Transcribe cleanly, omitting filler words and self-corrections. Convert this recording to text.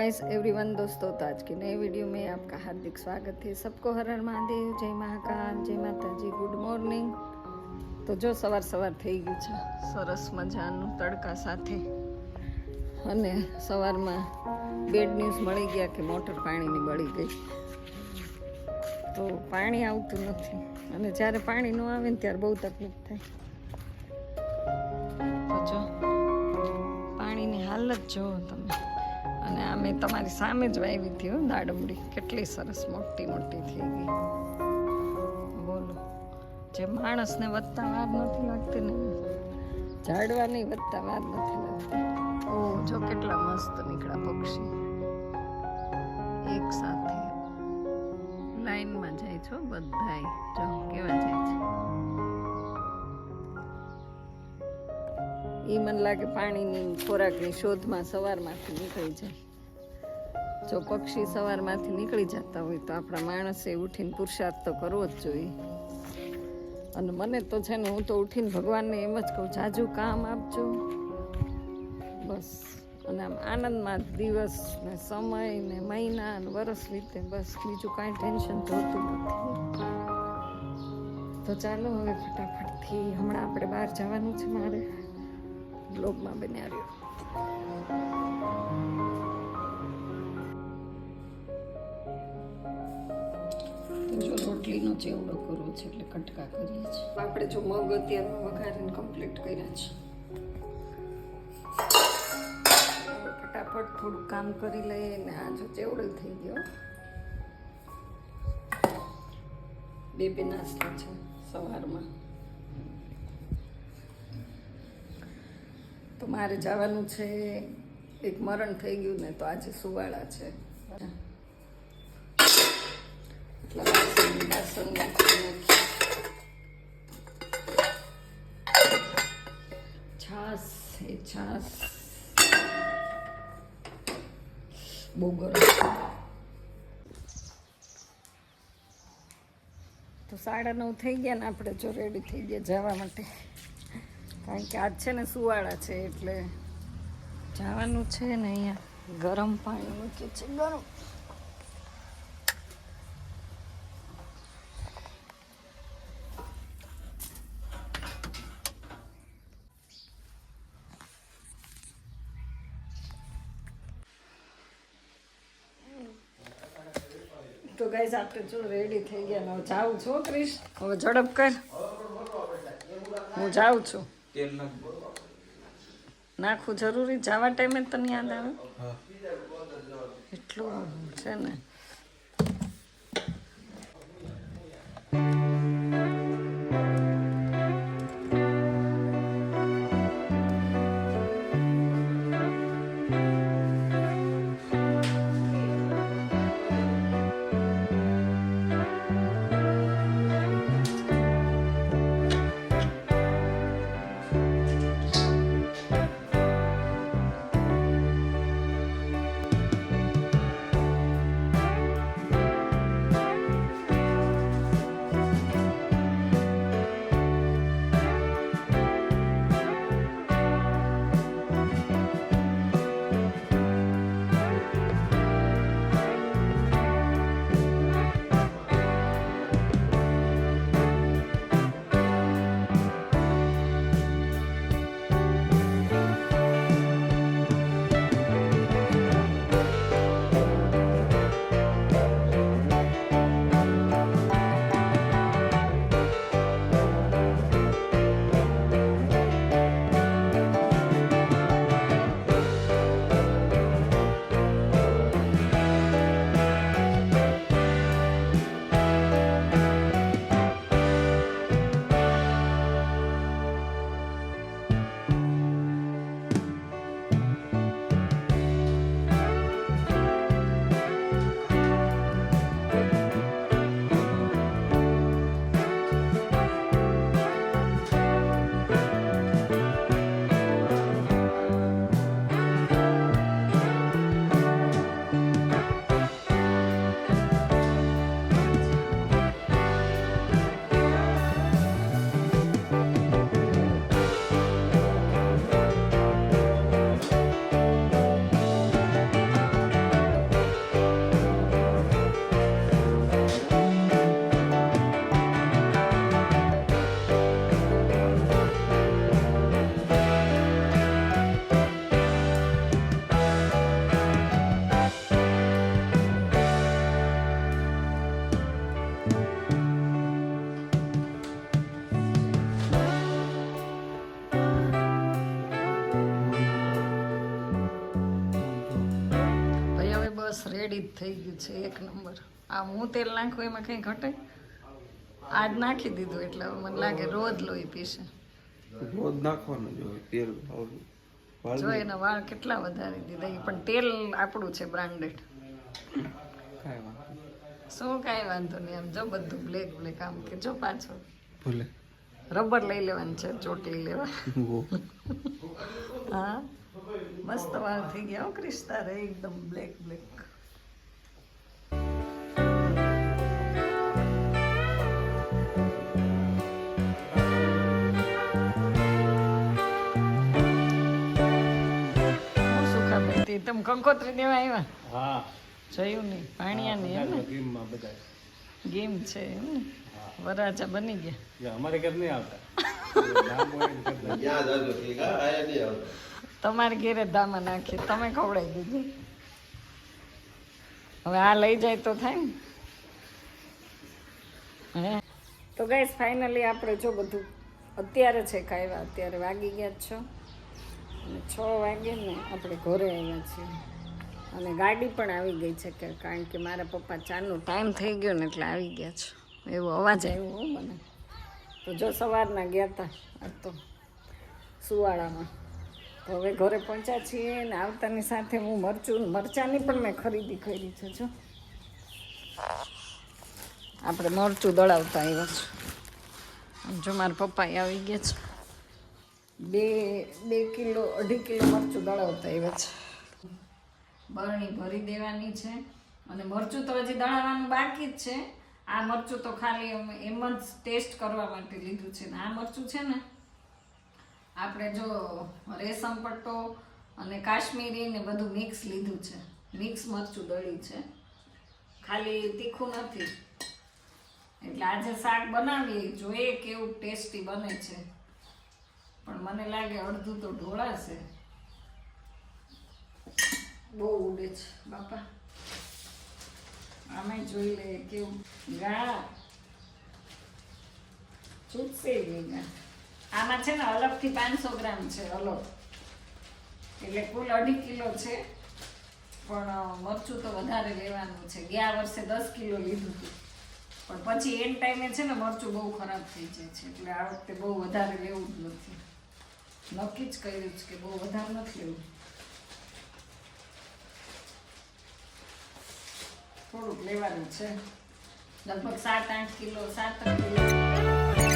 Nice everyone दोस्तों, तो आज की नई वीडियो में आपका हार्दिक स्वागत है। सबको हर हर महादेव, जय महाकाल, जय माताजी, गुड મોર્નિંગ। તો જો સવાર થઈ ગયું છે સરસ મજાનું તડકા સાથે, અને સવારમાં બેડ ન્યૂઝ મળી ગયા કે મોટર પાણીની બળી ગઈ। તો પાણી આવતું નથી, અને જ્યારે પાણી ન આવે ને ત્યારે બહુ તકલીફ થાય। તો જો પાણીની હાલત જુઓ તમે। અને આમે તમારી સામે જ વાવી હતી દાડમડી, કેટલી સરસ મોટી મોટી થઈ ગઈ। બોલો, જે માણસને વધતા વાર નથી લાગતી ને, ઝાડવાની વધતા વાર નથી લાગતી। ઓ જો કેટલા મસ્ત નીકળ્યા પક્ષી, એક સાથે લાઈનમાં જાય છો બધાય, જો કેવા જાય છે। એ મને લાગે પાણીની ખોરાકની શોધમાં સવારમાંથી નીકળી જાય। જો પક્ષી સવારમાંથી નીકળી જતા હોય તો આપણા માણસે ઉઠીને પુરુષાર્થ તો કરવો જ જોઈએ। અને મને તો છે ને, હું તો ઉઠીને ભગવાનને એમ જ કહું, જાજુ કામ આપજો બસ। અને આમ આનંદમાં દિવસ ને સમય ને મહિના ને વર્ષ વીતે, બસ બીજું કાંઈ ટેન્શન તો હોતું નથી। તો ચાલો હવે ફટાફટથી, હમણાં આપણે બહાર જવાનું છે મારે, બ્લોગમાં બન્યા રહ્યો। જો રોટલીનો ચેવડો કરવો છે એટલે કટકા કરીએ છીએ આપણે। જો મગ અત્યારમાં વઘારીને કમ્પ્લીટ કર્યા છે। ફટાફટ થોડું કામ કરી લઈએ ને આ જો ચેવડો થઈ ગયો। બે નાસ્તા છે સવારમાં। તો મારે જવાનું છે, એક મરણ થઈ ગયું ને, તો આજે સુવાળા છે, એટલે વાસણ નાખી છાસ બહુ ગરમ છે। તો 9:30 થઈ ગયા ને આપણે જો રેડી થઈ ગયા જવા માટે, કારણ કે આજ છે ને સુવાળા છે એટલે જવાનું છે ને। અહીંયા ગરમ પાણી મૂક્યું છે, ગરમ। તો ગાઈસ આપણે જો રેડી થઈ ગયા ને, જાઉં છું ક્રિશ, હવે ઝડપ કર, હું જાઉં છું। નાખવું જરૂરી, જવા ટાઈમે તને યાદ આવે એટલું છે ને। બસ રેડી જ થઈ ગયું છે, એક નંબર. આ હું તેલ નાખું એમાં કંઈ ઘટે? આજ નાખી દીધું એટલે હવે મને લાગે રોજ લોહી પીશે. રોજ નાખવાનું જોઈએ તેલ. જો એના વાળ કેટલા વધારી દીધા, ઈ પણ તેલ આપણું છે બ્રાન્ડેડ. કાંઈ વાંધો શું કાંઈ વાંધો નહીં. આમ જો બધું બ્લેક બ્લેક, આમ કે જો પાછળ ભલે રબર લઈ લેવાનું છે, ચોટલી લેવા. હા મસ્ત વાળ થઈ ગયા હો ક્રિશ તારે, એકદમ બ્લેક બ્લેક. તમે કંકોત્રી દેવા આવ્યા? હા જોયું નહીં પાણીયા નહીં એમ ને? ગેમમાં બધા ગેમ છે એમ ને? વરાજા બની ગયા. અમારે ઘર નહીં આવતા. તમારે ઘેરે દામાં નાખી, તમે ખવડાવી દીધી. હવે આ લઈ જાય તો થાય ને. હે તો ગાઈસ ફાઇનલી આપણે જો બધું અત્યારે છે ખાવ્યા, અત્યારે વાગી ગયા જ છો અને 6 વાગે ને આપણે ઘરે આવ્યા છીએ. અને ગાડી પણ આવી ગઈ છે કે કારણ કે મારા પપ્પા ચાનો ટાઈમ થઈ ગયો ને એટલે આવી ગયા છે, એવો અવાજ આવ્યો હો મને. તો જો સવારના ગયા હતા આજ તો સુવાળામાં, તો હવે ઘરે પહોંચ્યા છીએ ને આવતાની સાથે હું મરચાંની પણ મેં ખરીદી કરી છે. જો આપણે મરચું દળાવતા આવ્યા છે. જો મારા પપ્પા આવી ગયા છે, 2 કિલો 2.5 કિલો મરચું દળાવતા આવ્યા છે. બરણી ભરી દેવાની છે અને મરચું તો હજી દળાવવાનું બાકી જ છે. આ મરચું તો ખાલી એમ જ ટેસ્ટ કરવા માટે લીધું છે ને આ મરચું છે ને આપણે જો રેશમ પટ્ટો અને કાશ્મીરી ને બધું મિક્સ લીધું છે, મિક્સ મરચું દળી છે, ખાલી તીખું નથી. એટલે આજે શાક બનાવીએ, જોઈએ કેવું ટેસ્ટી બને છે, પણ મને લાગે અડધું તો ઢોળાશે. બહુ ઉડે છે બાપા. આમાં જોઈ લે કેવું ગા છૂટશે ગા. આમાં છે ને અલગથી 500 ગ્રામ છે અલગ, એટલે કુલ 2.5 કિલો છે, પણ મરચું તો વધારે લેવાનું છે. ગયા વર્ષે 10 કિલો લીધું હતું, પણ પછી એન્ડ ટાઈમે છે ને મરચું બહુ ખરાબ થઈ જાય છે, એટલે આ વખતે બહુ વધારે લેવું જ નથી. નક્કી જ કર્યું છે કે બહુ વધારે નથી લેવું, થોડુંક લેવાનું છે. લગભગ 7-8 કિલો 7 કિલો